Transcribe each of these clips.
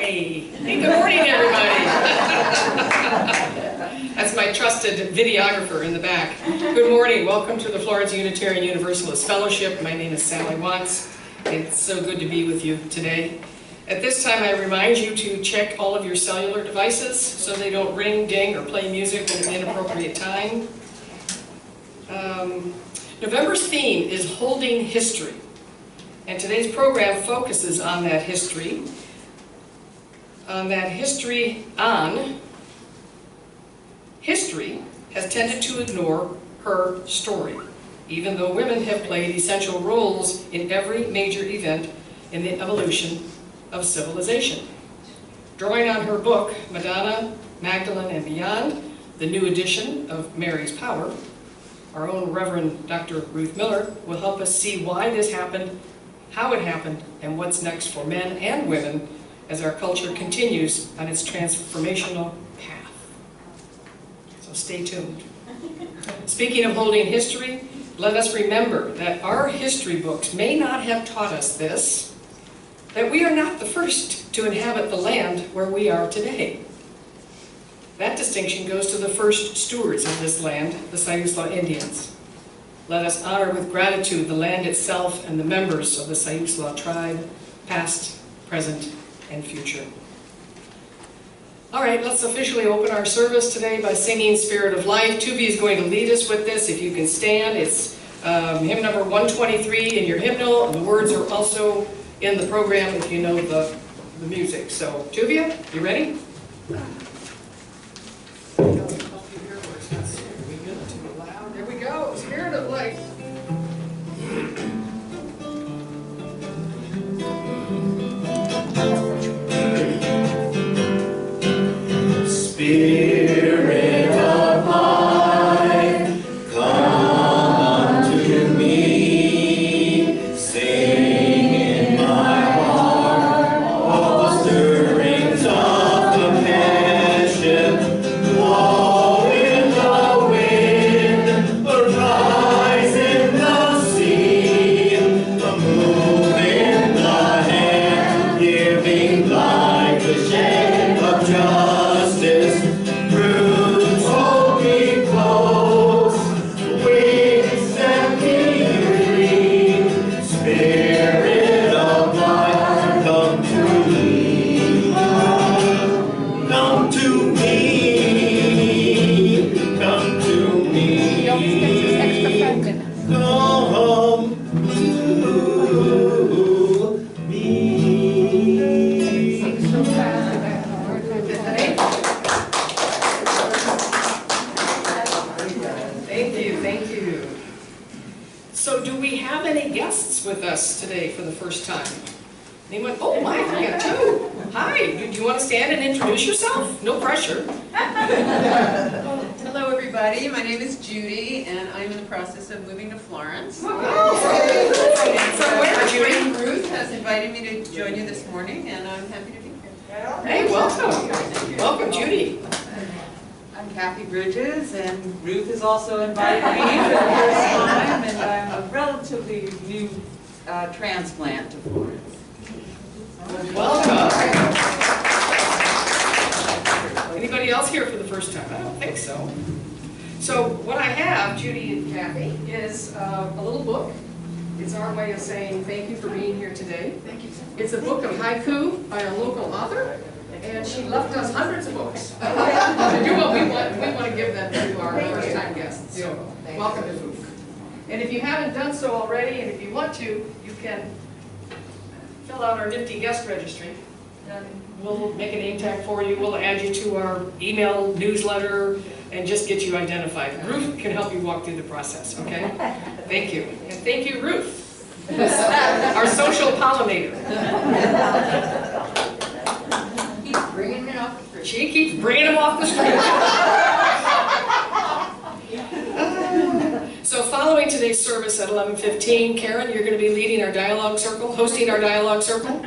Hey, good morning, everybody. That's my trusted videographer in the back. Good morning. Welcome to the Florence Unitarian Universalist Fellowship. My name is Sally Watts. It's so good to be with you today. At this time, I remind you to check all of your cellular devices so they don't ring, ding, or play music at an inappropriate time. November's theme is Holding History, and today's program focuses on that history. History has tended to ignore her story, even though women have played essential roles in every major event in the evolution of civilization. Drawing on her book, Madonna, Magdalene, and Beyond, the new edition of Mary's Power, our own Reverend Dr. Ruth Miller will help us see why this happened, how it happened, and what's next for men and women as our culture continues on its transformational path. So stay tuned. Speaking of holding history, let us remember that our history books may not have taught us this, that we are not the first to inhabit the land where we are today. That distinction goes to the first stewards of this land, the Siuslaw Indians. Let us honor with gratitude the land itself and the members of the Siuslaw tribe, past, present, and future. All right, let's officially open our service today by singing Spirit of Life. Tubi is going to lead us with this. If you can stand, it's hymn number 123 in your hymnal. The words are also in the program if you know the music. So, Tuvia, you ready? There we go, Spirit of Life. Spirit of life, come unto me, sing in my heart all the stirrings of the passion, blow in the wind, arise in the sea, the move in the hand, giving life the shape of justice. Roots hold me close, wings set me free. Spirit of life, come to me. Come to me. Come to me. He always gets his extra fragment. Come to me. Sings so fast. Thank you. So do we have any guests with us today for the first time? Anyone? Oh my, we got two. Hi, do you want to stand and introduce yourself? No pressure. Hello everybody, my name is Judy and I'm in the process of moving to Florence. From where, Judy? Ruth has invited me to join you this morning and I'm happy to be here. Hey, welcome. Welcome, Judy. I'm Kathy Bridges, and Ruth has also invited me for the first time, and I'm a relatively new transplant to Florence. Welcome. Anybody else here for the first time? I don't think so. So what I have, Judy and Kathy, is a little book. It's our way of saying thank you for being here today. Thank you. It's a book of haiku by a local author, and she left us hundreds of books. To do what we want to give them to our first-time guests. So welcome to Ruth. And if you haven't done so already, and if you want to, you can fill out our nifty guest registry. And we'll make a name tag for you. We'll add you to our email newsletter and just get you identified. Ruth can help you walk through the process, okay? Thank you. And thank you, Ruth, our social pollinator. Bringing it off the street. She keeps bringing them off the street. So following today's service at 11:15, Karen, you're going to be leading our dialogue circle, hosting our dialogue circle.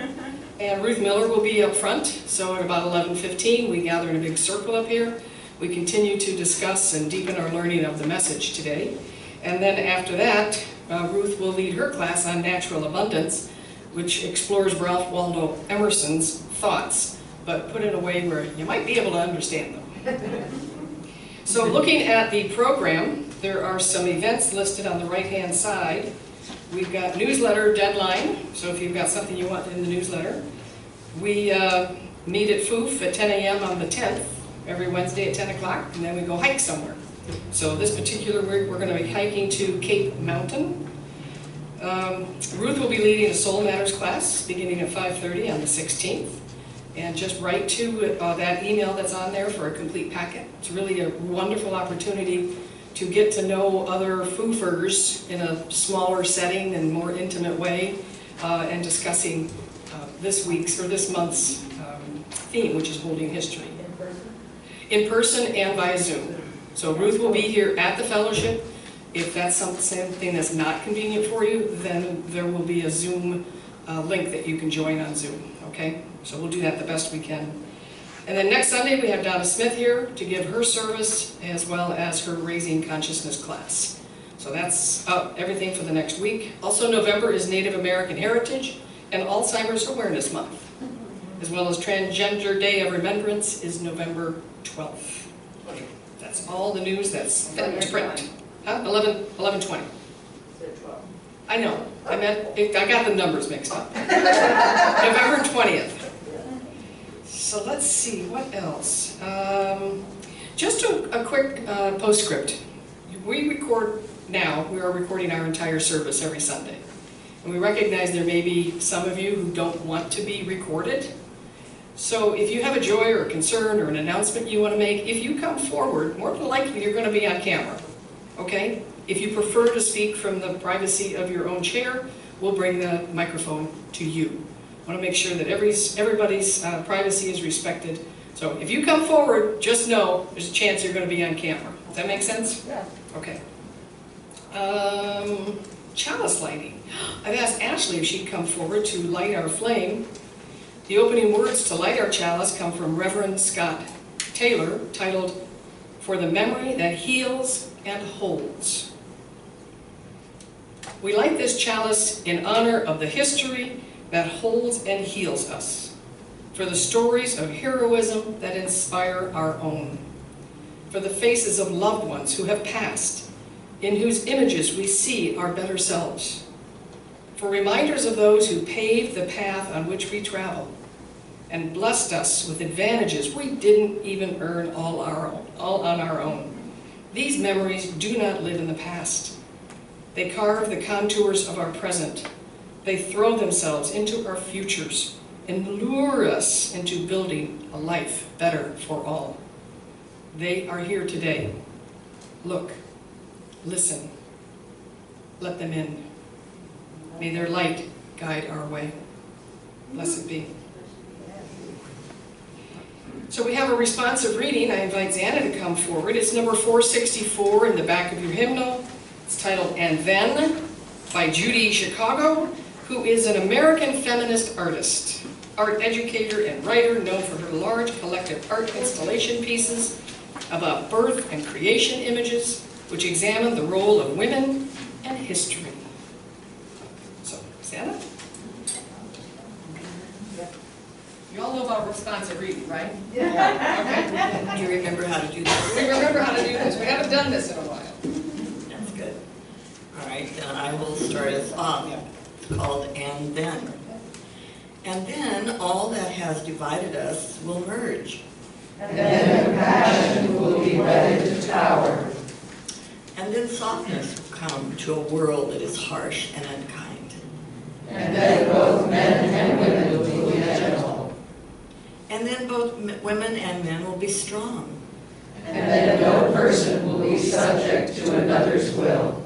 And Ruth Miller will be up front. So at about 11:15, we gather in a big circle up here. We continue to discuss and deepen our learning of the message today. And then after that, Ruth will lead her class on natural abundance, which explores Ralph Waldo Emerson's thoughts but put in a way where you might be able to understand them. So looking at the program, there are some events listed on the right-hand side. We've got newsletter deadline, so if you've got something you want in the newsletter. We meet at FOOF at 10 a.m. on the 10th, every Wednesday at 10 o'clock, and then we go hike somewhere. So this particular week, we're going to be hiking to Cape Mountain. Ruth will be leading a Soul Matters class beginning at 5:30 on the 16th. And just write to that email that's on there for a complete packet. It's really a wonderful opportunity to get to know other foofers in a smaller setting and more intimate way, and discussing this month's theme, which is holding history. In person and via Zoom. So Ruth will be here at the fellowship. If that's something that's not convenient for you, then there will be a Zoom link that you can join on Zoom, okay? So we'll do that the best we can. And then next Sunday we have Donna Smith here to give her service as well as her Raising Consciousness class. So that's everything for the next week. Also November is Native American Heritage and Alzheimer's Awareness Month, as well as Transgender Day of Remembrance is November 12th. That's all the news that's fit to print. Huh? 11:20. I know. I got the numbers mixed up. November 20th. So let's see, what else? Just a quick postscript. We are recording our entire service every Sunday. And we recognize there may be some of you who don't want to be recorded. So if you have a joy or a concern or an announcement you want to make, if you come forward, more than likely you're going to be on camera. Okay? If you prefer to speak from the privacy of your own chair, we'll bring the microphone to you. I want to make sure that everybody's privacy is respected. So if you come forward, just know there's a chance you're going to be on camera. Does that make sense? Yeah. Okay. Chalice lighting. I've asked Ashley if she'd come forward to light our flame. The opening words to light our chalice come from Reverend Scott Taylor, titled, "For the Memory That Heals and Holds." We light this chalice in honor of the history that holds and heals us, for the stories of heroism that inspire our own, for the faces of loved ones who have passed, in whose images we see our better selves, for reminders of those who paved the path on which we travel and blessed us with advantages we didn't even earn all on our own. These memories do not live in the past. They carve the contours of our present. They throw themselves into our futures and lure us into building a life better for all. They are here today. Look, listen, let them in. May their light guide our way. Blessed be. So we have a responsive reading. I invite Xana to come forward. It's number 464 in the back of your hymnal. It's titled "And Then" by Judy Chicago, who is an American feminist artist, art educator, and writer known for her large collective art installation pieces about birth and creation images, which examine the role of women and history. So, Xana? You all know about responsive reading, right? Yeah. Okay. Do you remember how to do this? We remember how to do this. We haven't done this in a while. That's good. All right, then I will start us off. It's called "And Then." And then all that has divided us will merge. And then compassion will be wedded to power. And then softness will come to a world that is harsh and unkind. And then both men and women will be gentle. And then both women and men will be strong. And then no person will be subject to another's will.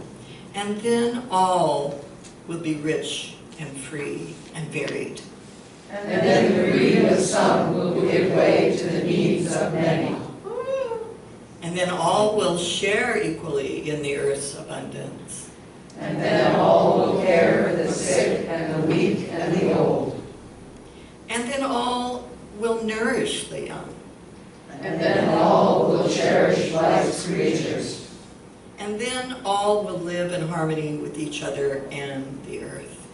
And then all will be rich and free and varied. And then the greed of some will give way to the needs of many. And then all will share equally in the earth's abundance. And then all will care for the sick and the weak and the old. And then all will nourish the young. And then all will cherish life's creatures. And then all will live in harmony with each other and the earth.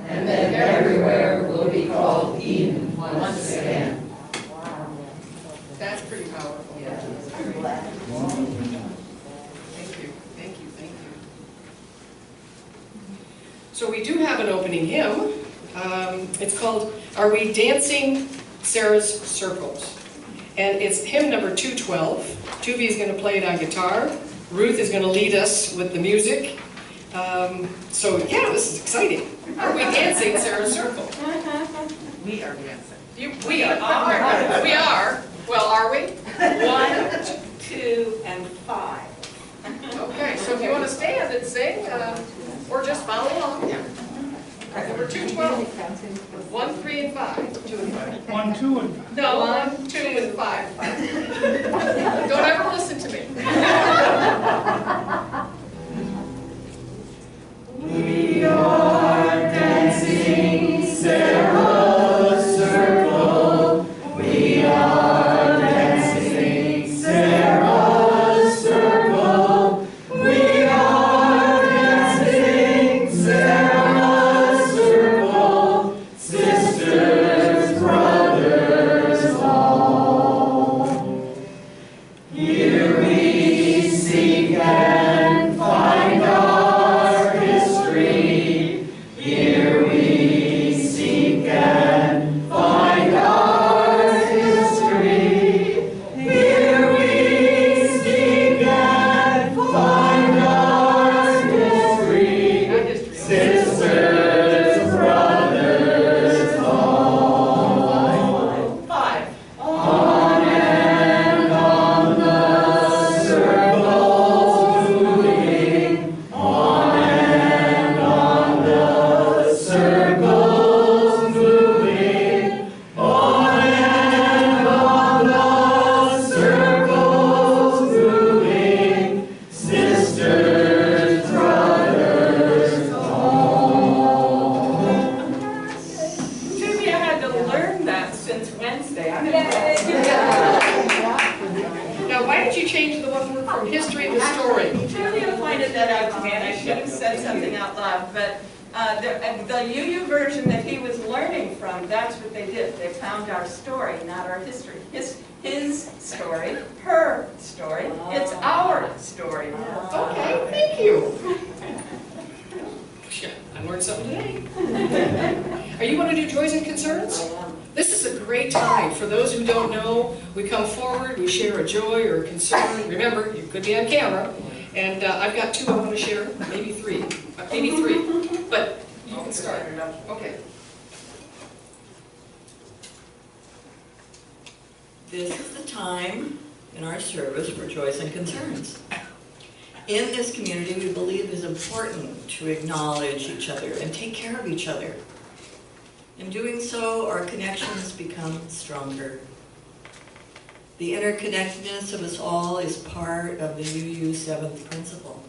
And then everywhere will be called Eden once again. powerful. Yeah. Thank you, thank you, thank you. So we do have an opening hymn. It's called, Are We Dancing Sarah's Circles? And it's hymn number 212. Tuvi is going to play it on guitar. Ruth is going to lead us with the music. So yeah, this is exciting. Are we dancing Sarah's circle? We are dancing. We are. We are. Well, are we? 1, 2, and 5. Okay, so if you want to stand and sing, or just follow along. Yeah. Number 212. 1, 3, and 5. 2 and 5. 1, 2, and 5. No, 1, 2, and 5. Don't ever listen to me. We are dancing Sarah's circle. We are dancing Sarah's circle. We are dancing Sarah's circle. Sisters, brothers, all. Here we seek and find our history. Here we seek and find our history. Here we seek and find our history. Sisters, brothers, all. 5. On and on the circles moving. On and on the circles moving. On and on the circles moving. Sisters, brothers, all. Tuvi, I had to learn that since Wednesday. I'm Now, why did you change the one word from history to story? Julia pointed that out to me, and I should have said something out loud, but the UU version that he was learning from, that's what they did. They found our story, not our history. His story, her story, it's our story. Okay, thank you. Shit, I learned something today. Are you going to do joys and concerns? This is a great time. For those who don't know, we come forward, we share a joy or a concern. Remember, you could be on camera. And I've got 2 I want to share, maybe 3. Maybe 3. But you can start. Okay. This is the time in our service for joys and concerns. In this community, we believe it is important to acknowledge each other and take care of each other. In doing so, our connections become stronger. The interconnectedness of us all is part of the UU 7th principle.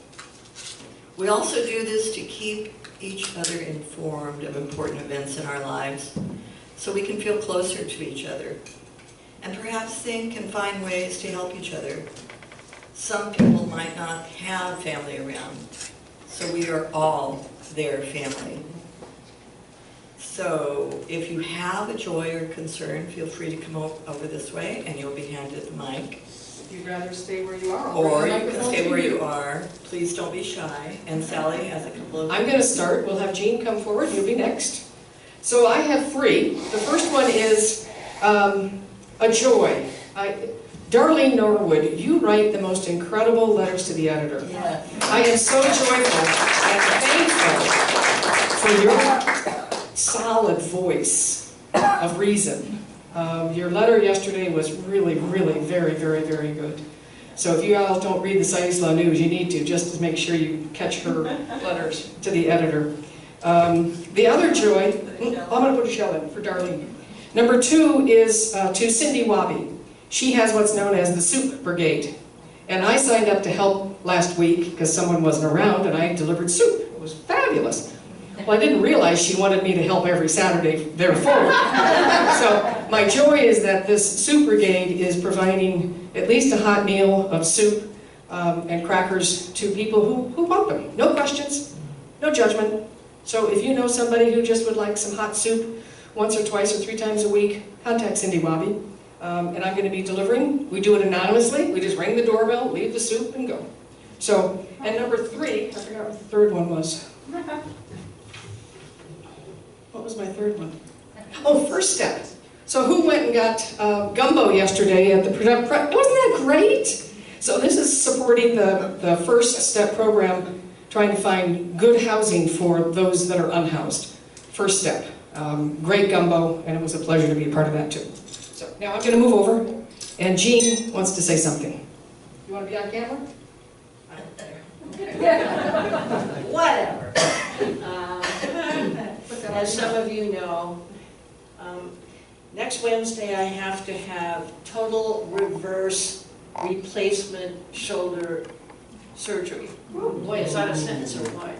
We also do this to keep each other informed of important events in our lives so we can feel closer to each other and perhaps think and find ways to help each other. Some people might not have family around, so we are all their family. So if you have a joy or concern, feel free to come over this way and you'll be handed the mic. If you'd rather stay where you are. Or you can stay where you are. Please don't be shy. And Sally has a couple of... I'm going to start. We'll have Jean come forward. You'll be next. So I have 3. The first one is a joy. Darlene Norwood, you write the most incredible letters to the editor. Yeah. I am so joyful and thankful for your solid voice of reason. Your letter yesterday was really, really very, very, very good. So if you all don't read the Sinisla News, you need to, just to make sure you catch her letters to the editor. The other joy, I'm going to put a shell in for Darlene. Number 2 is to Cindy Wabi. She has what's known as the Soup Brigade. And I signed up to help last week because someone wasn't around and I delivered soup. It was fabulous. Well, I didn't realize she wanted me to help every Saturday thereafter. So my joy is that this Soup Brigade is providing at least a hot meal of soup and crackers to people who want them. No questions, no judgment. So if you know somebody who just would like some hot soup once or twice or 3 times a week, contact Cindy Wabi. and I'm going to be delivering. We do it anonymously. We just ring the doorbell, leave the soup, and go. So, and number 3, I forgot what the third one was. What was my third one? Oh, first step. So who went and got gumbo yesterday at the wasn't that great? So this is supporting the First Step program, trying to find good housing for those that are unhoused. First Step. Great gumbo, and it was a pleasure to be a part of that too. So now I'm going to move over, and Jean wants to say something. You want to be on camera? Whatever. As some of you know, next Wednesday I have to have total reverse replacement shoulder surgery. Boy, is that a sentence or what?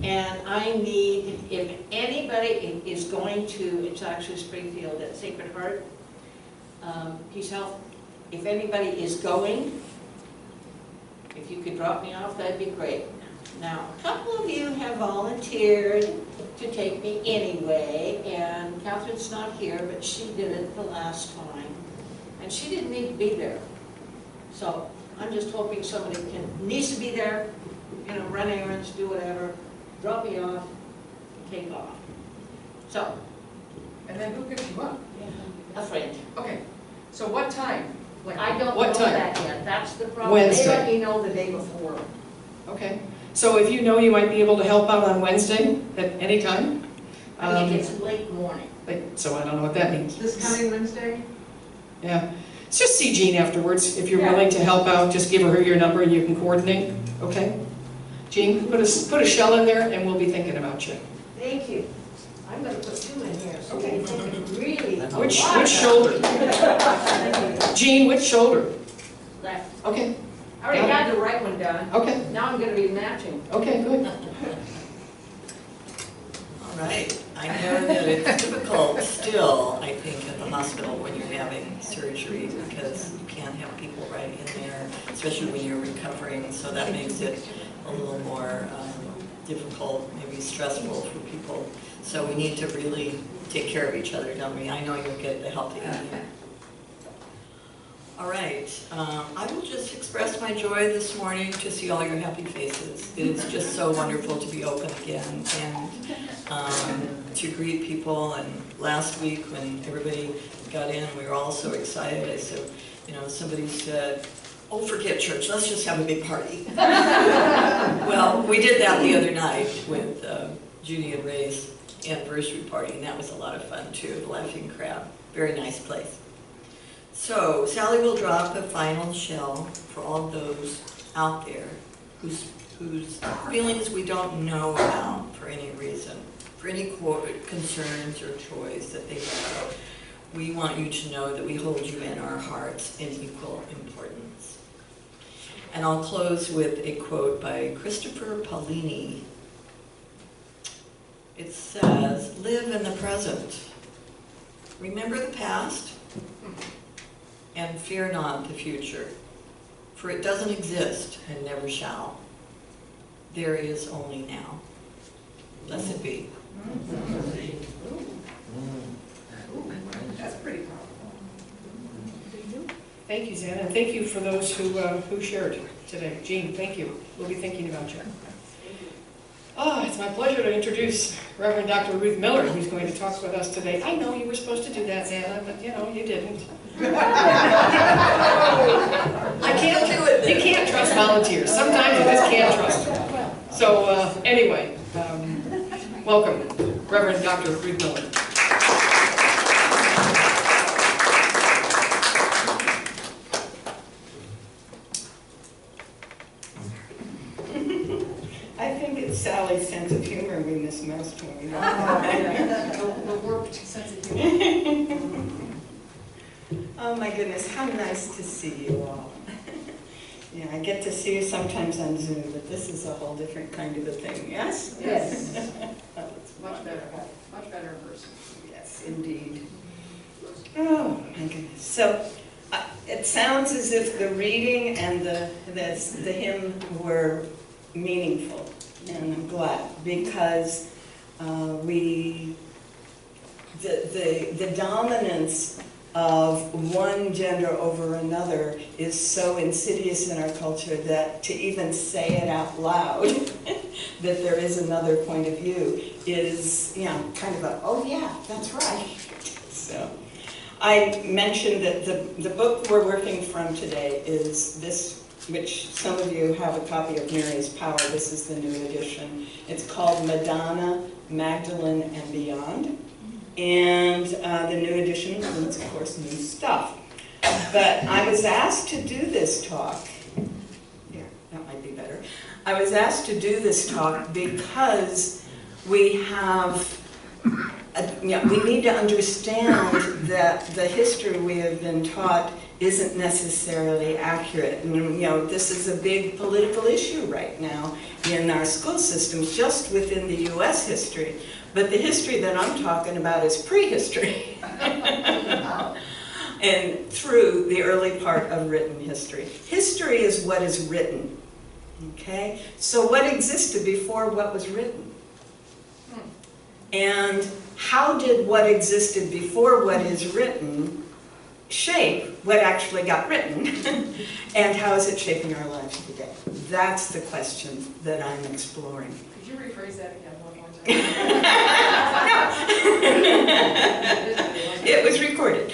And I need, if anybody is going to, it's actually Springfield at Sacred Heart, Peace Health, if anybody is going, if you could drop me off, that'd be great. Now, a couple of you have volunteered to take me anyway, and Catherine's not here, but she did it the last time, and she didn't need to be there. So I'm just hoping somebody needs to be there, you know, run errands, do whatever, drop me off, take off. So. And then who picks you up? A friend. Okay. So what time? Like, I don't what know time? that yet. That's the problem. Wednesday. They let me know the day before. Okay. So if you know you might be able to help out on Wednesday at any time? I think it's late morning. So I don't know what that means. This coming Wednesday? Yeah. Just see Jean afterwards. If you're Yeah. willing to help out, just give her your number and you can coordinate. Okay? Jean, put a shell in there and we'll be thinking about you. Thank you. I'm going to put 2 in here, so Okay. we think really Which shoulder? Jean, which shoulder? Left. Okay. I already had the right one done. Okay. Now I'm going to be matching. Okay, good. All right. I know that it's difficult still, I think, at the hospital when you're having surgery because you can't have people right in there, especially when you're recovering. So that makes it a little more difficult, maybe stressful for people. So we need to really take care of each other, don't we? I know you'll get the help that you need. All right, I will just express my joy this morning to see all your happy faces. It's just so wonderful to be open again and to greet people. And last week when everybody got in, we were all so excited. I said, you know, somebody said, oh, forget church, let's just have a big party. Well, we did that the other night with Judy and Ray's anniversary party, and that was a lot of fun too, the Laughing Crab. Very nice place. So, Sally will drop a final shell for all those out there whose feelings we don't know about for any reason, for any concerns or joys that they have. We want you to know that we hold you in our hearts in equal importance. And I'll close with a quote by Christopher Paolini. It says, live in the present. Remember the past and fear not the future, for it doesn't exist and never shall. There is only now. Blessed be. That's pretty powerful. Thank you, Zan, and thank you for those who shared today. Jean, thank you. We'll be thinking about you. It's my pleasure to introduce Reverend Dr. Ruth Miller, who's going to talk with us today. I know you were supposed to do that, Zana, but you know, you didn't. I can't do it. You can't trust volunteers. Sometimes you just can't trust them. So anyway, welcome, Reverend Dr. Ruth Miller. I think it's Sally's sense of humor we miss most when we The warped sense of humor. Oh my goodness, how nice to see you all. Yeah, I get to see you sometimes on Zoom, but this is a whole different kind of a thing, yes? Yes. Much better. Much better in person. Yes, indeed. Oh my goodness. So it sounds as if the reading and the hymn were meaningful, and I'm glad, because the dominance of one gender over another is so insidious in our culture that to even say it out loud, that there is another point of view, is, you know, kind of a, oh yeah, that's right. So I mentioned that the book we're working from today is this, which some of you have a copy of Mary's Power. This is the new edition. It's called Madonna, Magdalene, and Beyond. And the new edition includes, of course, new stuff. But I was asked to do this talk. Yeah, that might be better. I was asked to do this talk because we have, we need to understand that the history we have been taught isn't necessarily accurate. And, you know, this is a big political issue right now in our school systems, just within the US history. But the history that I'm talking about is prehistory. And through the early part of written history. History is what is written, okay? So what existed before what was written? And how did what existed before what is written shape what actually got written? And how is it shaping our lives today? That's the question that I'm exploring. Could you rephrase that again one more time? It was recorded.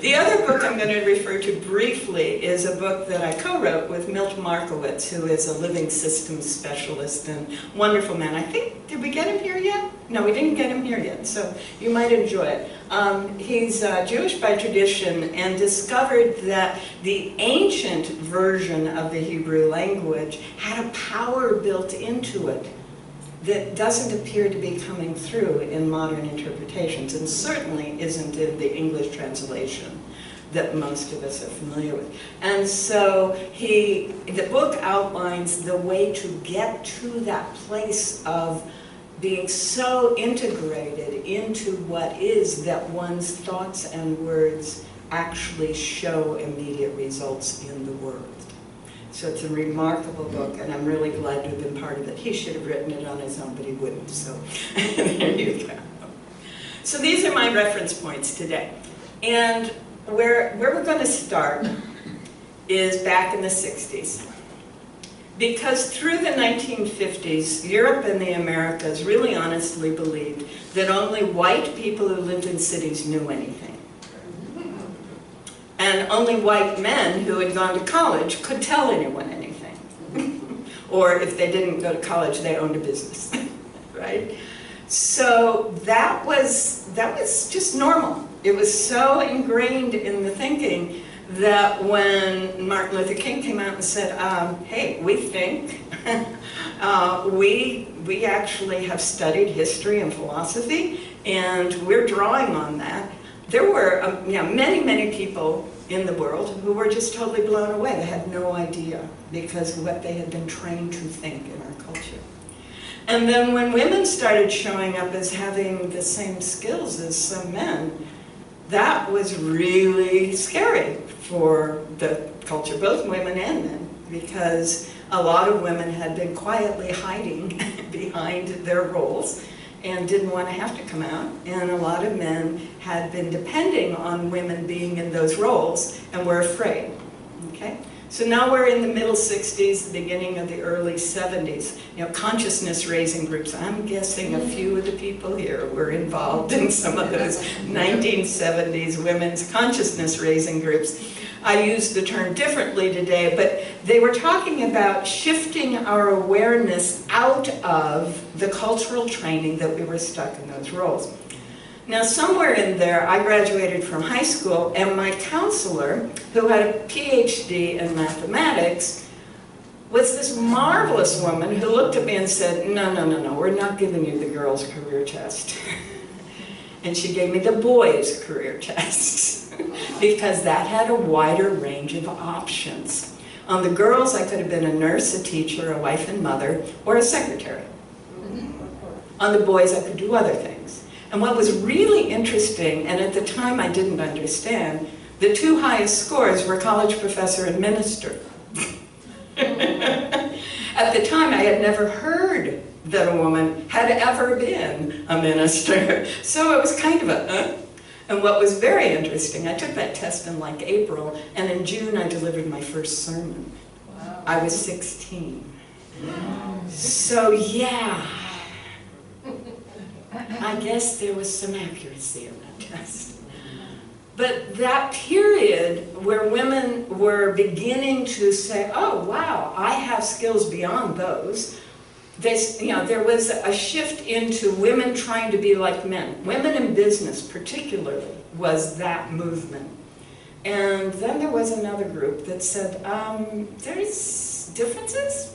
The other book I'm going to refer to briefly is a book that I co-wrote with Milt Markowitz, who is a living systems specialist and wonderful man. I think, did we get him here yet? No, we didn't get him here yet, so you might enjoy it. He's Jewish by tradition and discovered that the ancient version of the Hebrew language had a power built into it that doesn't appear to be coming through in modern interpretations, and certainly isn't in the English translation that most of us are familiar with. And so the book outlines the way to get to that place of being so integrated into what is that one's thoughts and words actually show immediate results in the world. So it's a remarkable book, and I'm really glad to have been part of it. He should have written it on his own, but he wouldn't, so there you go. So these are my reference points today. And where we're going to start is back in the 60s. Because through the 1950s, Europe and the Americas really honestly believed that only white people who lived in cities knew anything. And only white men who had gone to college could tell anyone anything. Or if they didn't go to college, they owned a business, right? So that was just normal. It was so ingrained in the thinking that when Martin Luther King came out and said, hey, we think, we actually have studied history and philosophy, and we're drawing on that. There were many, many people in the world who were just totally blown away. They had no idea because of what they had been trained to think in our culture. And then when women started showing up as having the same skills as some men, that was really scary for the culture, both women and men, because a lot of women had been quietly hiding behind their roles and didn't want to have to come out, and a lot of men had been depending on women being in those roles and were afraid, okay? So now we're in the middle 60s, the beginning of the early 70s. Consciousness raising groups. I'm guessing a few of the people here were involved in some of those 1970s women's consciousness raising groups. I use the term differently today, but they were talking about shifting our awareness out of the cultural training that we were stuck in those roles. Now, somewhere in there, I graduated from high school, and my counselor, who had a PhD in mathematics, was this marvelous woman who looked at me and said, no, we're not giving you the girls' career test. And she gave me the boys' career test, because that had a wider range of options. On the girls, I could have been a nurse, a teacher, a wife and mother, or a secretary. On the boys, I could do other things. And what was really interesting, and at the time I didn't understand, the two highest scores were college professor and minister. At the time, I had never heard that a woman had ever been a minister. So it was kind of a, And what was very interesting, I took that test in like April, and in June I delivered my first sermon. Wow. I was 16. Wow. So yeah, I guess there was some accuracy in that test. But that period where women were beginning to say, oh wow, I have skills beyond those, there was a shift into women trying to be like men. Women in business particularly was that movement. And then there was another group that said, there's differences.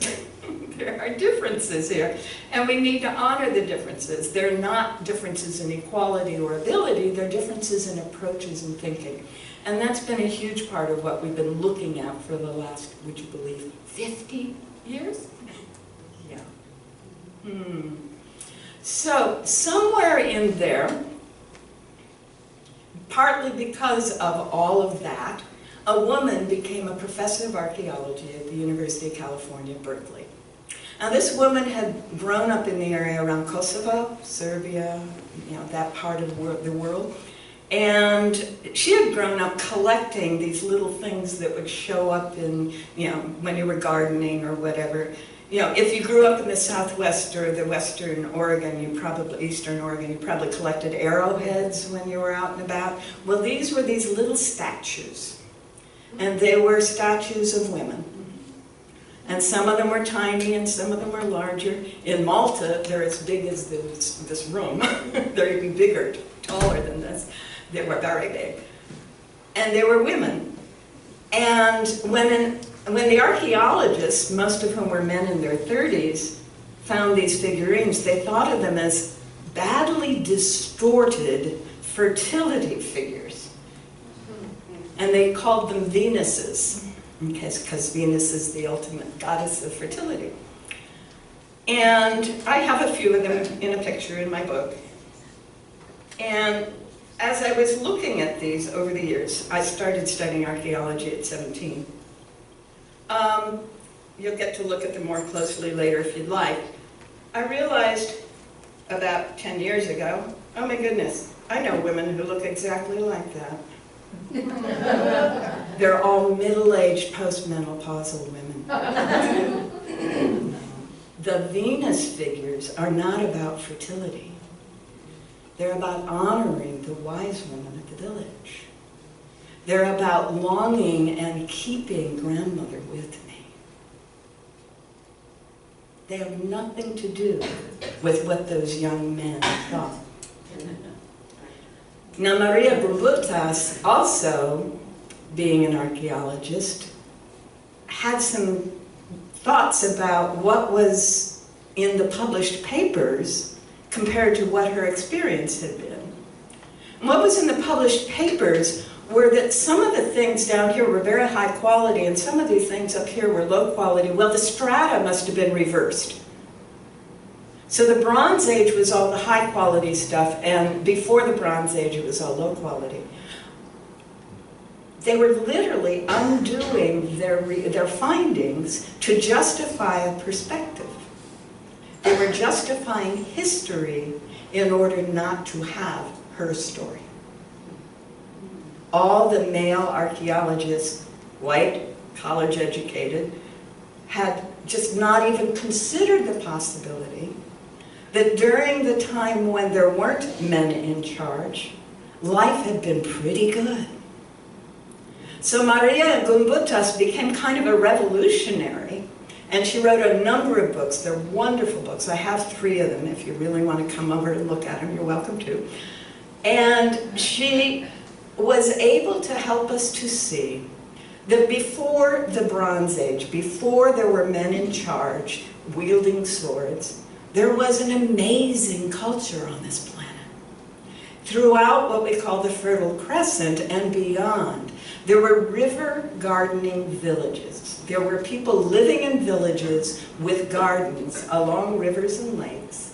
There are differences here, and we need to honor the differences. They're not differences in equality or ability, they're differences in approaches and thinking. And that's been a huge part of what we've been looking at for the last, would you believe, 50 years? Yeah. So, somewhere in there, partly because of all of that, a woman became a professor of archaeology at the University of California, Berkeley. Now this woman had grown up in the area around Kosovo, Serbia, that part of the world. And she had grown up collecting these little things that would show up in, when you were gardening or whatever. If you grew up in the Southwest or the Western Oregon, Eastern Oregon, you probably collected arrowheads when you were out and about. Well, these were these little statues. And they were statues of women. And some of them were tiny and some of them were larger. In Malta, they're as big as this room. They're even bigger, taller than this. They were very big. And they were women. And when the archaeologists, most of whom were men in their 30s, found these figurines, they thought of them as badly distorted fertility figures. And they called them Venuses, because Venus is the ultimate goddess of fertility. And I have a few of them in a picture in my book. And as I was looking at these over the years, I started studying archaeology at 17. You'll get to look at them more closely later if you'd like. I realized about 10 years ago, oh my goodness, I know women who look exactly like that. They're all middle-aged, postmenopausal women. The Venus figures are not about fertility. They're about honoring the wise woman of the village. They're about longing and keeping grandmother with me. They have nothing to do with what those young men thought. Now, Maria Gumbutas, also being an archaeologist, had some thoughts about what was in the published papers compared to what her experience had been. And what was in the published papers were that some of the things down here were very high quality and some of these things up here were low quality. Well, the strata must have been reversed. So the Bronze Age was all the high quality stuff, and before the Bronze Age it was all low quality. They were literally undoing their findings to justify a perspective. They were justifying history in order not to have her story. All the male archaeologists, white, college educated, had just not even considered the possibility that during the time when there weren't men in charge, life had been pretty good. So Maria Gumbutas became kind of a revolutionary, and she wrote a number of books. They're wonderful books. I have 3 of them. If you really want to come over and look at them, you're welcome to. And she was able to help us to see that before the Bronze Age, before there were men in charge wielding swords, there was an amazing culture on this planet. Throughout what we call the Fertile Crescent and beyond, there were river gardening villages. There were people living in villages with gardens along rivers and lakes,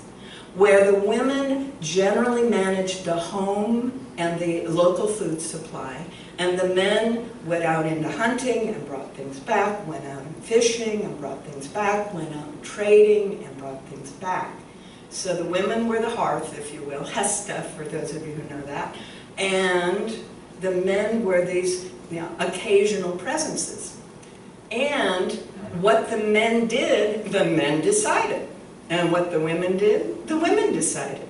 where the women generally managed the home and the local food supply, and the men went out into hunting and brought things back, went out fishing and brought things back, went out trading and brought things back. So the women were the hearth, if you will, Hesta, for those of you who know that, And the men were these occasional presences. And what the men did, the men decided. And what the women did, the women decided.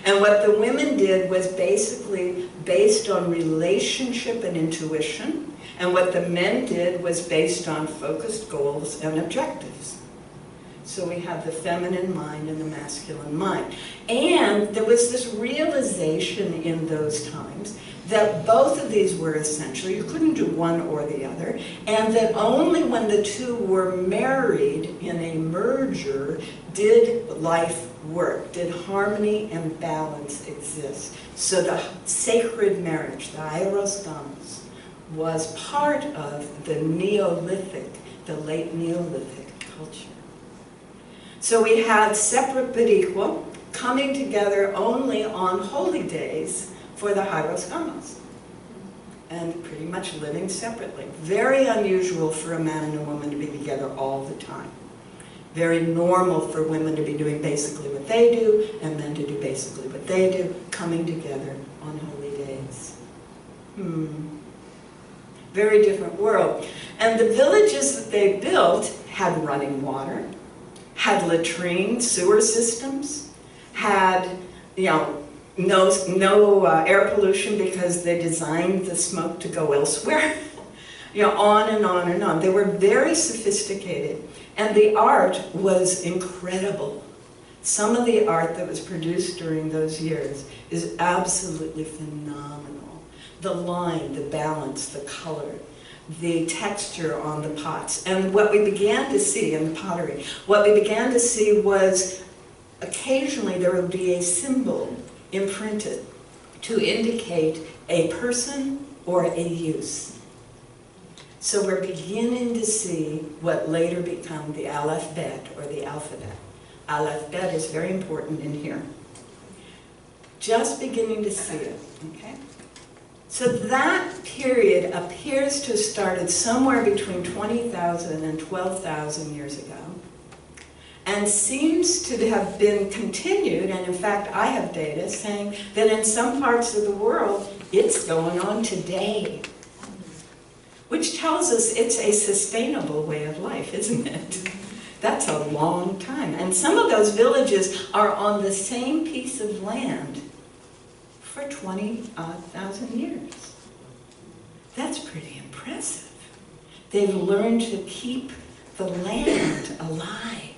And what the women did was basically based on relationship and intuition. And what the men did was based on focused goals and objectives. So we have the feminine mind and the masculine mind. And there was this realization in those times that both of these were essential. You couldn't do one or the other. And that only when the two were married in a merger did life work, did harmony and balance exist. So the sacred marriage, the Eros Gamos, was part of the Neolithic, the late Neolithic culture. So we had separate but equal, coming together only on holy days for the Hieros Gamos, and pretty much living separately. Very unusual for a man and a woman to be together all the time. Very normal for women to be doing basically what they do, and men to do basically what they do, coming together on holy days. Very different world. And the villages that they built had running water, had latrine sewer systems, had, no air pollution because they designed the smoke to go elsewhere. On and on and on. They were very sophisticated. And the art was incredible. Some of the art that was produced during those years is absolutely phenomenal. The line, the balance, the color, the texture on the pots. And what we began to see in the pottery, what we began to see was occasionally there would be a symbol imprinted to indicate a person or a use. So we're beginning to see what later become the Aleph Bet or the alphabet. Aleph Bet is very important in here. Just beginning to see it, okay? So that period appears to have started somewhere between 20,000 and 12,000 years ago, and seems to have been continued, and in fact I have data saying that in some parts of the world it's going on today, which tells us it's a sustainable way of life, isn't it? That's a long time. And some of those villages are on the same piece of land for 20,000 years. That's pretty impressive. They've learned to keep the land alive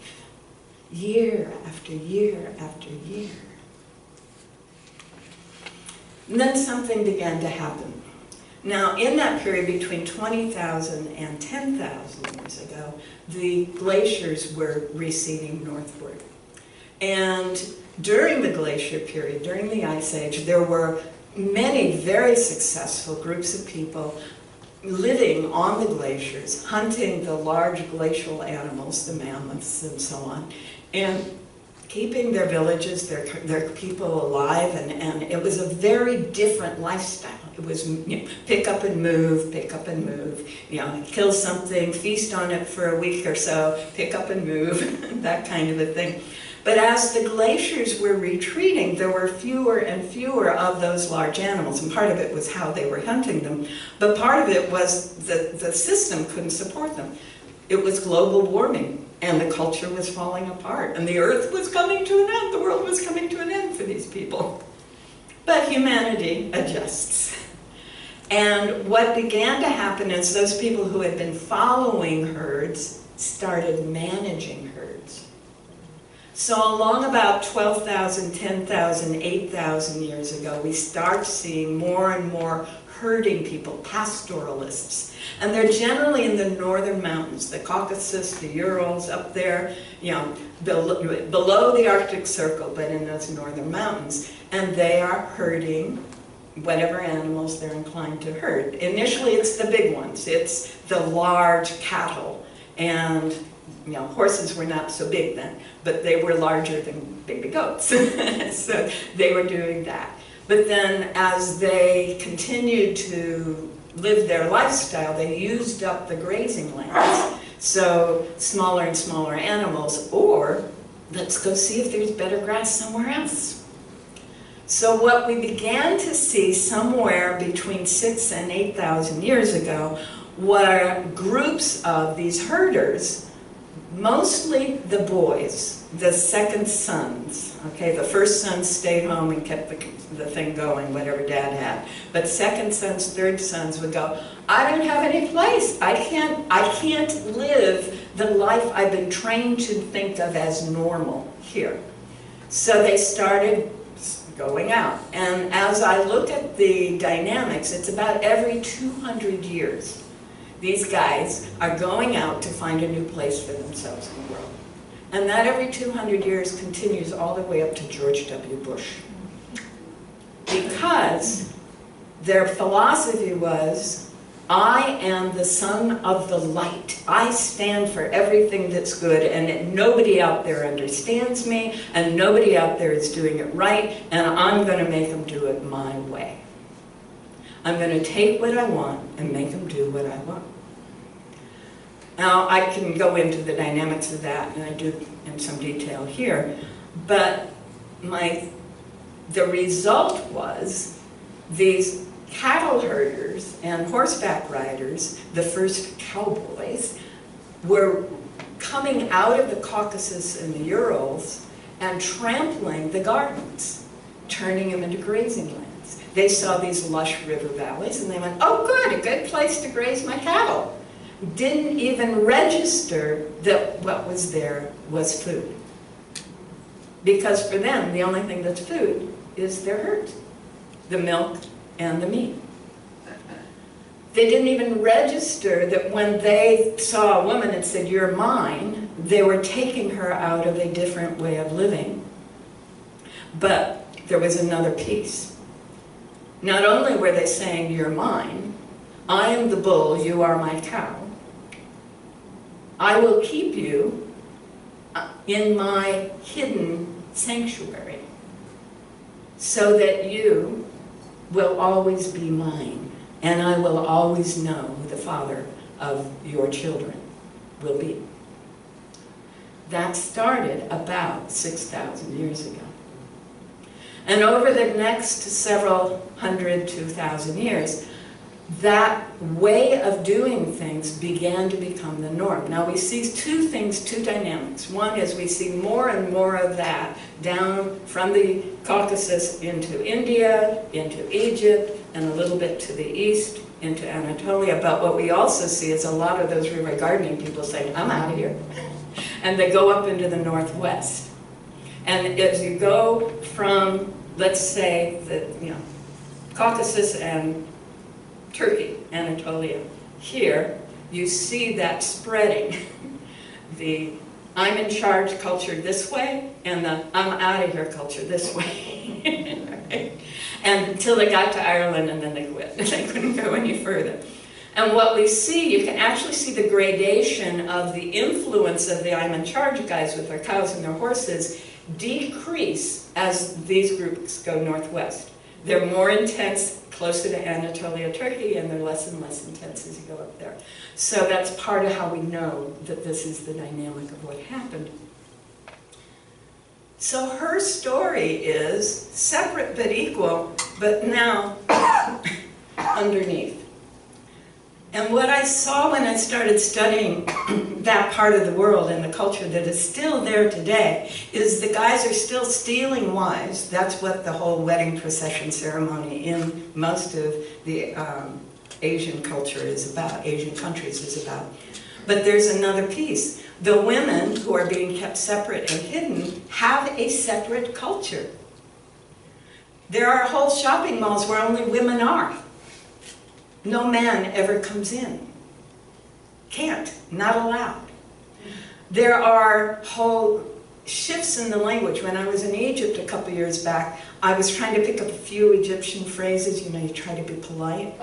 year after year after year. And then something began to happen. Now, in that period between 20,000 and 10,000 years ago, the glaciers were receding northward. And during the glacier period, during the Ice Age, there were many very successful groups of people living on the glaciers, hunting the large glacial animals, the mammoths and so on, and keeping their villages, their people alive, and it was a very different lifestyle. It was pick up and move, kill something, feast on it for a week or so, pick up and move, that kind of a thing. But as the glaciers were retreating, there were fewer and fewer of those large animals, and part of it was how they were hunting them, but part of it was the system couldn't support them. It was global warming, and the culture was falling apart, and the earth was coming to an end, the world was coming to an end for these people. But humanity adjusts. And what began to happen is those people who had been following herds started managing herds. So along about 12,000, 10,000, 8,000 years ago, we start seeing more and more herding people, pastoralists. And they're generally in the northern mountains, the Caucasus, the Urals, up there, below the Arctic Circle, but in those northern mountains. And they are herding whatever animals they're inclined to herd. Initially, it's the big ones. It's the large cattle. And horses were not so big then, but they were larger than baby goats. So they were doing that. But then as they continued to live their lifestyle, they used up the grazing lands. So smaller and smaller animals, or let's go see if there's better grass somewhere else. So what we began to see somewhere between 6,000 and 8,000 years ago were groups of these herders, mostly the boys, the second sons. Okay, the first son stayed home and kept the thing going, whatever dad had. But second sons, third sons would go, I don't have any place. I can't live the life I've been trained to think of as normal here. So they started going out. And as I look at the dynamics, it's about every 200 years. These guys are going out to find a new place for themselves in the world. And that every 200 years continues all the way up to George W. Bush. Because their philosophy was, I am the son of the light. I stand for everything that's good, and nobody out there understands me, and nobody out there is doing it right, and I'm going to make them do it my way. I'm going to take what I want and make them do what I want. Now, I can go into the dynamics of that, and I do in some detail here, but the result was these cattle herders and horseback riders, the first cowboys, were coming out of the Caucasus and the Urals and trampling the gardens, turning them into grazing lands. They saw these lush river valleys and they went, oh good, a good place to graze my cattle. Didn't even register that what was there was food. Because for them, the only thing that's food is their herds, the milk and the meat. They didn't even register that when they saw a woman and said, you're mine, they were taking her out of a different way of living. But there was another piece. Not only were they saying, you're mine, I am the bull, you are my cow. I will keep you in my hidden sanctuary so that you will always be mine, and I will always know who the father of your children will be. That started about 6,000 years ago. And over the next several hundred, 2,000 years, that way of doing things began to become the norm. Now we see two things, two dynamics. One is we see more and more of that down from the Caucasus into India, into Egypt, and a little bit to the east into Anatolia. But what we also see is a lot of those river gardening people saying, I'm out of here. And they go up into the northwest. And as you go from, let's say, the Caucasus and Turkey, Anatolia, here, you see that spreading. The I'm in charge culture this way, and the I'm out of here culture this way. Right? And until they got to Ireland, and then they quit. They couldn't go any further. And what we see, you can actually see the gradation of the influence of the I'm in charge guys with their cows and their horses decrease as these groups go northwest. They're more intense closer to Anatolia, Turkey, and they're less and less intense as you go up there. So that's part of how we know that this is the dynamic of what happened. So her story is separate but equal, but now underneath. And what I saw when I started studying that part of the world and the culture that is still there today is the guys are still stealing wives. That's what the whole wedding procession ceremony in most of the Asian culture is about, Asian countries is about. But there's another piece. The women who are being kept separate and hidden have a separate culture. There are whole shopping malls where only women are. No man ever comes in. Can't, not allowed. There are whole shifts in the language. When I was in Egypt a couple years back, I was trying to pick up a few Egyptian phrases. You know, you try to be polite.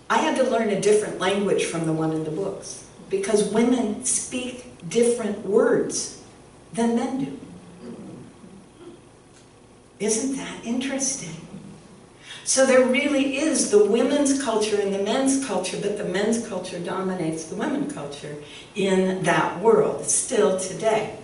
I had to learn a different language from the one in the books because women speak different words than men do. Isn't that interesting? So there really is the women's culture and the men's culture, but the men's culture dominates the women's culture in that world, still today.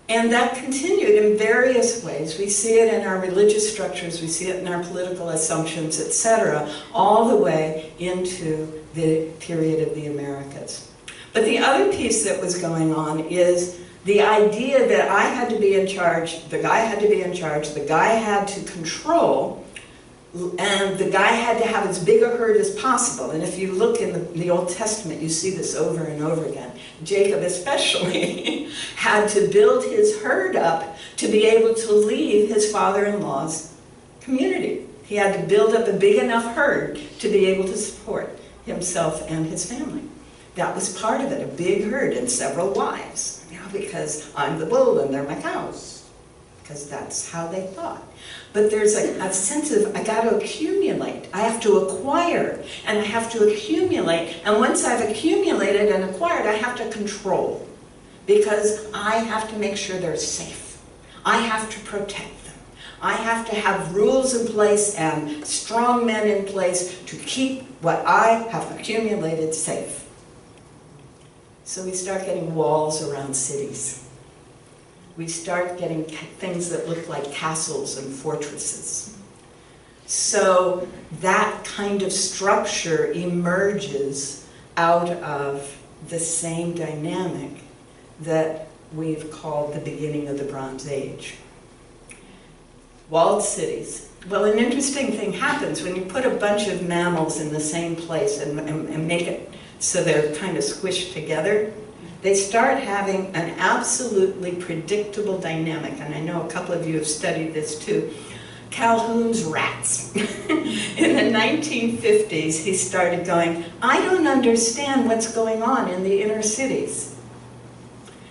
And that continued in various ways. We see it in our religious structures, we see it in our political assumptions, etc., all the way into the period of the Americas. But the other piece that was going on is the idea that I had to be in charge, the guy had to be in charge, the guy had to control, and the guy had to have as big a herd as possible. And if you look in the Old Testament, you see this over and over again. Jacob especially had to build his herd up to be able to leave his father-in-law's community. He had to build up a big enough herd to be able to support himself and his family. That was part of it, a big herd and several wives. You know, because I'm the bull and they're my cows. Because that's how they thought. But there's a sense of, I got to accumulate. I have to acquire, and I have to accumulate. And once I've accumulated and acquired, I have to control. Because I have to make sure they're safe. I have to protect them. I have to have rules in place and strong men in place to keep what I have accumulated safe. So we start getting walls around cities. We start getting things that look like castles and fortresses. So that kind of structure emerges out of the same dynamic that we've called the beginning of the Bronze Age. Walled cities. Well, an interesting thing happens when you put a bunch of mammals in the same place and make it so they're kind of squished together. They start having an absolutely predictable dynamic, and I know a couple of you have studied this too. Calhoun's rats. In the 1950s, he started going, I don't understand what's going on in the inner cities.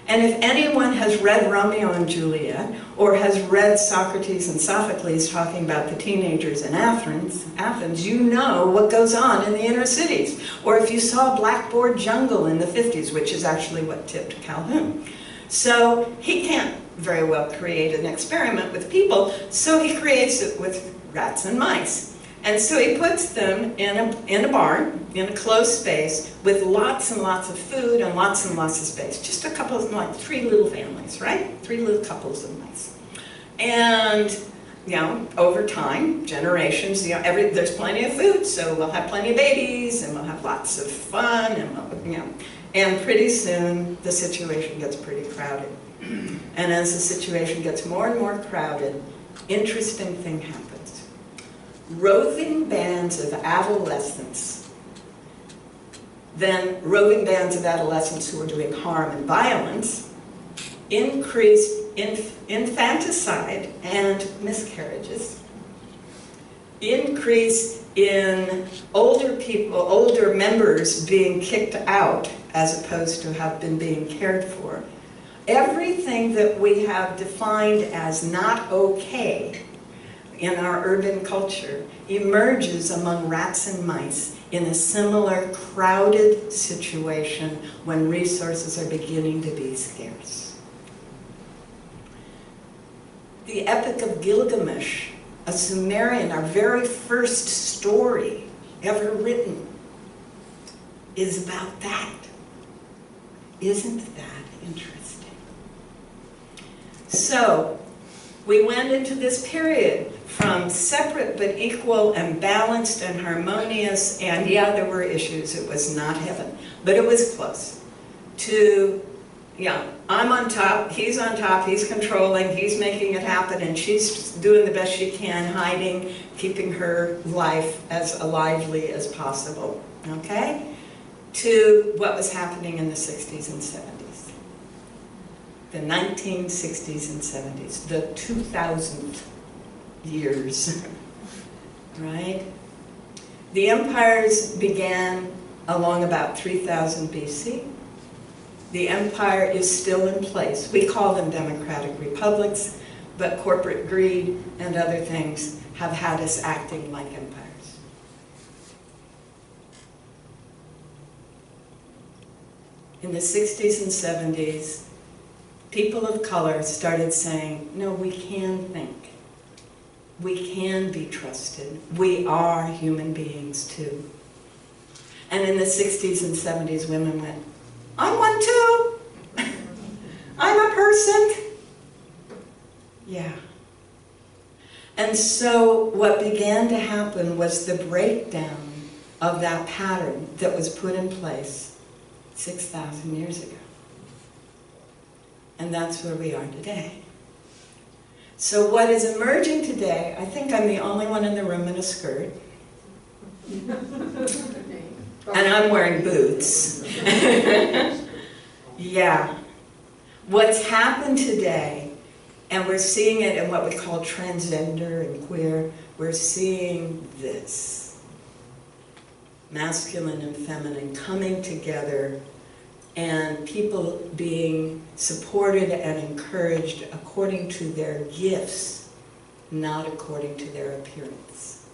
And if anyone has read Romeo and Juliet, or has read Socrates and Sophocles talking about the teenagers in Athens, you know what goes on in the inner cities. Or if you saw Blackboard Jungle in the 50s, which is actually what tipped Calhoun. So he can't very well create an experiment with people, so he creates it with rats and mice. And so he puts them in a barn, in a closed space, with lots and lots of food and lots of space. Just a couple of, like 3 little families, right? 3 little couples of mice. And, you know, over time, generations, you know, there's plenty of food, so we'll have plenty of babies, and we'll have lots of fun, and we'll, you know. And pretty soon, the situation gets pretty crowded. And as the situation gets more and more crowded, interesting thing happens. Roving bands of adolescents, then roving bands of adolescents who are doing harm and violence, increased infanticide and miscarriages, increase in older people, older members being kicked out as opposed to have been being cared for. Everything that we have defined as not okay in our urban culture emerges among rats and mice in a similar crowded situation when resources are beginning to be scarce. The Epic of Gilgamesh, a Sumerian, our very first story ever written, is about that. Isn't that interesting? So, we went into this period from separate but equal and balanced and harmonious, and yeah, there were issues, it was not heaven, but it was close, to, yeah, I'm on top, he's controlling, he's making it happen, and she's doing the best she can, hiding, keeping her life as lively as possible, okay? To what was happening in the 60s and 70s. The 1960s and 70s, the 2000th years, right? The empires began along about 3000 BC. The empire is still in place. We call them democratic republics, but corporate greed and other things have had us acting like empires. In the 60s and 70s, people of color started saying, no, we can think. We can be trusted. We are human beings too. And in the 60s and 70s, women went, I'm one too. I'm a person. Yeah. And so what began to happen was the breakdown of that pattern that was put in place 6,000 years ago. And that's where we are today. So what is emerging today, I think I'm the only one in the room in a skirt. And I'm wearing boots. Yeah. What's happened today, and we're seeing it in what we call transgender and queer, we're seeing this. Masculine and feminine coming together, and people being supported and encouraged according to their gifts, not according to their appearance.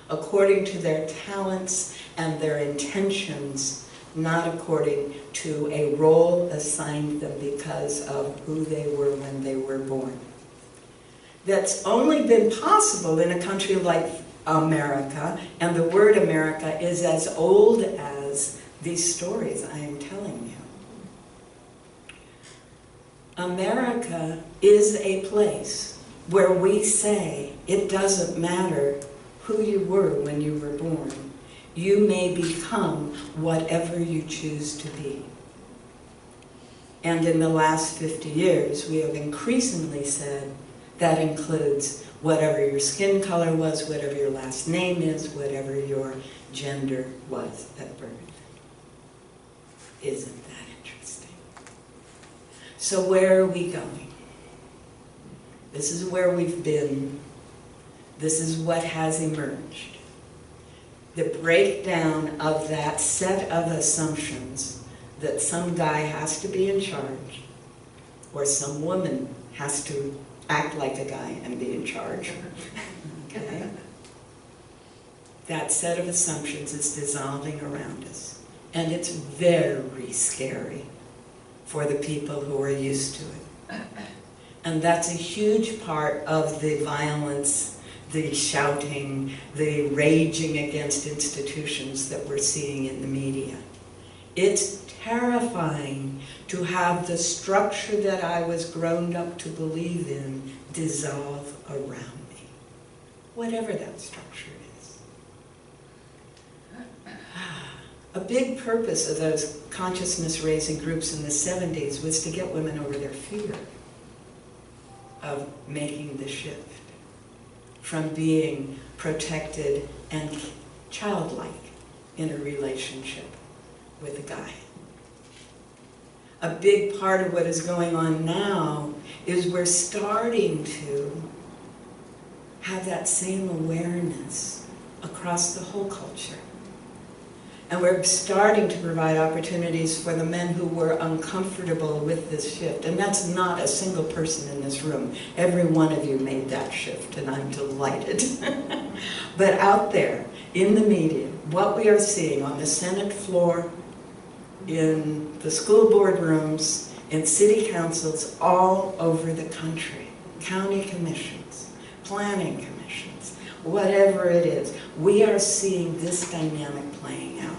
According to their talents and their intentions, not according to a role assigned them because of who they were when they were born. That's only been possible in a country like America, and the word America is as old as these stories I am telling you. America is a place where we say it doesn't matter who you were when you were born. You may become whatever you choose to be. And in the last 50 years, we have increasingly said that includes whatever your skin color was, whatever your last name is, whatever your gender was at birth. Isn't that interesting? So where are we going? This is where we've been. This is what has emerged. The breakdown of that set of assumptions that some guy has to be in charge, or some woman has to act like a guy and be in charge. Okay? That set of assumptions is dissolving around us. And it's very scary for the people who are used to it. And that's a huge part of the violence, the shouting, the raging against institutions that we're seeing in the media. It's terrifying to have the structure that I was grown up to believe in dissolve around me, whatever that structure is. A big purpose of those consciousness-raising groups in the 70s was to get women over their fear of making the shift from being protected and childlike in a relationship with a guy. A big part of what is going on now is we're starting to have that same awareness across the whole culture. And we're starting to provide opportunities for the men who were uncomfortable with this shift. And that's not a single person in this room. Every one of you made that shift, and I'm delighted. But out there, in the media, what we are seeing on the Senate floor, in the school board rooms, in city councils all over the country, county commissions, planning commissions, whatever it is, we are seeing this dynamic playing out.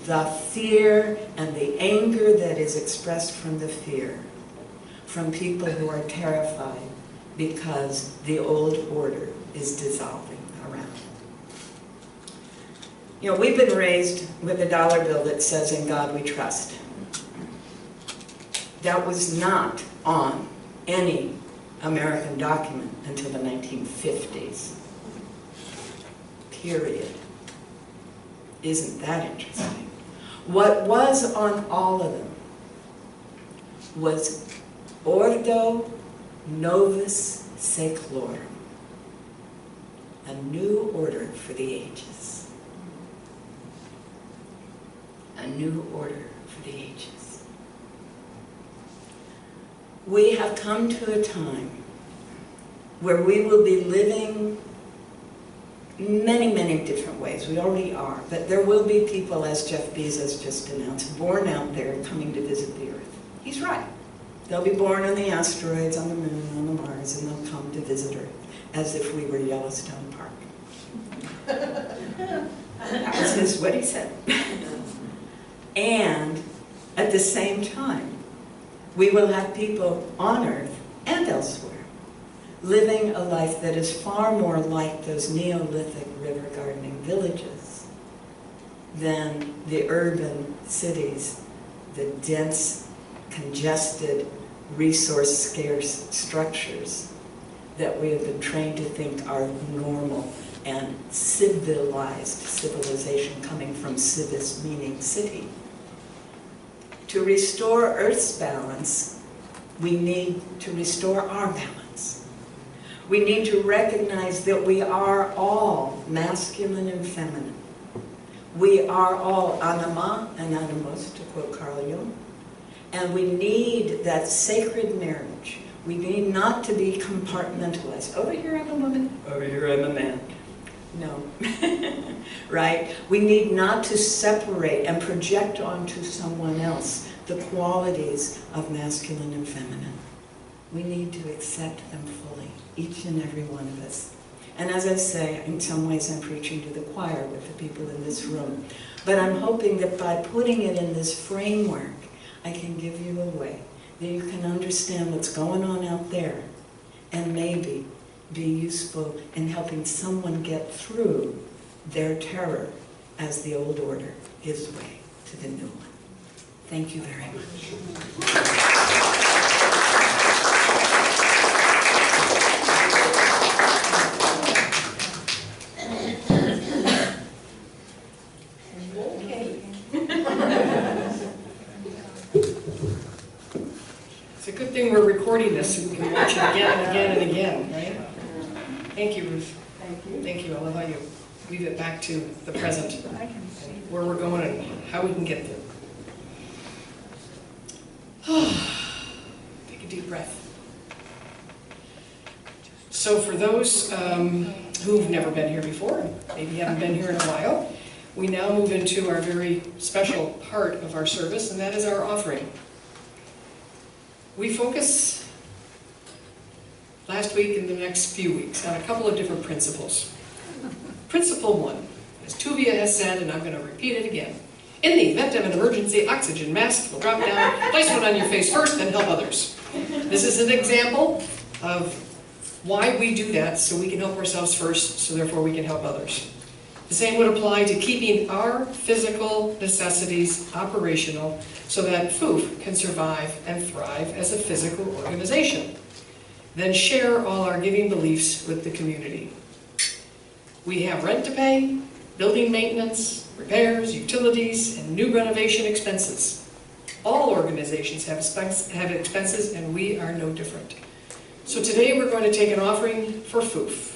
The fear and the anger that is expressed from the fear, from people who are terrified because the old order is dissolving around. You know, we've been raised with a dollar bill that says, "In God we trust." That was not on any American document until the 1950s. Period. Isn't that interesting? What was on all of them was Ordo Novus Seclorum, a new order for the ages. A new order for the ages. We have come to a time where we will be living many, many different ways. We already are. But there will be people, as Jeff Bezos just announced, born out there coming to visit the Earth. He's right. They'll be born on the asteroids, on the moon, on the Mars, and they'll come to visit Earth, as if we were Yellowstone Park. That was what he said. And at the same time, we will have people on Earth and elsewhere living a life that is far more like those Neolithic river gardening villages than the urban cities, the dense, congested, resource-scarce structures that we have been trained to think are normal and civilization coming from civis meaning city. To restore Earth's balance, we need to restore our balance. We need to recognize that we are all masculine and feminine. We are all anima and animus, to quote Carl Jung, and we need that sacred marriage. We need not to be compartmentalized. Over here I'm a woman, over here I'm a man. No, right? We need not to separate and project onto someone else the qualities of masculine and feminine. We need to accept them fully, each and every one of us. And as I say, in some ways I'm preaching to the choir with the people in this room. But I'm hoping that by putting it in this framework, I can give you a way that you can understand what's going on out there and maybe be useful in helping someone get through their terror as the old order gives way to the new one. Thank you very much. It's a good thing we're recording this so we can watch it again and again and again, right? Thank you, Ruth. Thank you. Thank you. I love how you weave it back to the present, where we're going and how we can get there. Take a deep breath. So for those who've never been here before, maybe haven't been here in a while, we now move into our very special part of our service, and that is our offering. We focus last week and the next few weeks on a couple of different principles. Principle 1, as Tuvia has said, and I'm going to repeat it again, in the event of an emergency, oxygen mask will drop down, place one on your face first, then help others. This is an example of why we do that, so we can help ourselves first, so therefore we can help others. The same would apply to keeping our physical necessities operational so that FOOF can survive and thrive as a physical organization. Then share all our giving beliefs with the community. We have rent to pay, building maintenance, repairs, utilities, and new renovation expenses. All organizations have expenses, and we are no different. So today we're going to take an offering for FOOF.